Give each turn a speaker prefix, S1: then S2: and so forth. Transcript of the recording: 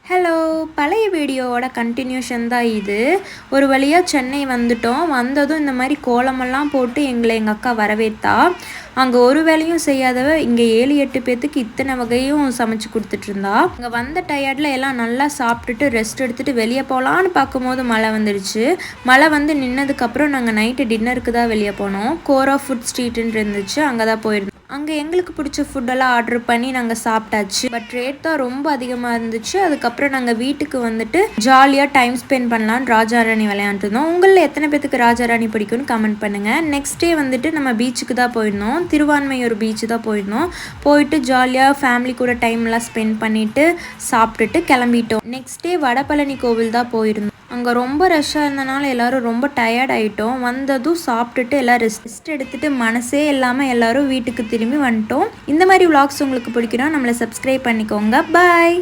S1: Hello, பழைய வீடியோவோட continuation தான் இது. ஒரு வழியாக சென்னை வந்துட்டோம். வந்ததும் இந்த மாதிரி கோலமெல்லாம் போட்டு எங்களை எங்கள் அக்கா வரவேற்றா. அங்கே ஒரு வேலையும் செய்யாதவ இங்கே 7-8 பேர்த்துக்கு இத்தனை வகையும் சமைச்சு கொடுத்துட்ருந்தா. அங்கே வந்த டயர்டில் எல்லாம் நல்லா சாப்பிட்டுட்டு ரெஸ்ட் எடுத்துகிட்டு வெளியே போகலான்னு பார்க்கும்போது மழை வந்துடுச்சு. மழை வந்து நின்னதுக்கப்புறம் நாங்கள் நைட்டு டின்னருக்கு தான் வெளியே போனோம். கோரா ஃபுட் ஸ்ட்ரீட்டுன்னு இருந்துச்சு, அங்கே தான் போயிருந்தோம். அங்கே எங்களுக்கு பிடிச்ச ஃபுட்டெல்லாம் ஆர்டர் பண்ணி நாங்கள் சாப்பிட்டாச்சு. பட் ரேட் தான் ரொம்ப அதிகமாக இருந்துச்சு. அதுக்கப்புறம் நாங்கள் வீட்டுக்கு வந்துட்டு ஜாலியாக டைம் ஸ்பெண்ட் பண்ணலான்னு ராஜாராணி விளையாண்டுருந்தோம். உங்களில் எத்தனை பேத்துக்கு ராஜாராணி பிடிக்கும்னு கமெண்ட் பண்ணுங்கள். நெக்ஸ்ட் டே வந்துட்டு நம்ம பீச்சுக்கு தான் போயிருந்தோம். திருவான்மையூர் பீச்சு தான் போயிருந்தோம். போயிட்டு ஜாலியாக ஃபேமிலி கூட டைம்லாம் ஸ்பெண்ட் பண்ணிவிட்டு சாப்பிட்டுட்டு கிளம்பிட்டோம். நெக்ஸ்ட் டே வடபழனி கோவில் தான் போயிருந்தோம். அங்கே ரொம்ப ரஷ்ஷாக இருந்தனால எல்லோரும் ரொம்ப டயர்ட் ஆகிட்டோம். வந்ததும் சாப்பிட்டுட்டு எல்லாம் ரெஸ்ட் எடுத்துகிட்டு மனசே இல்லாமல் எல்லோரும் வீட்டுக்கு திரும்பி வந்துட்டோம். இந்த மாதிரி vlogs உங்களுக்கு பிடிக்குன்னா நம்மளை சப்ஸ்கிரைப் பண்ணிக்கோங்க. பாய்.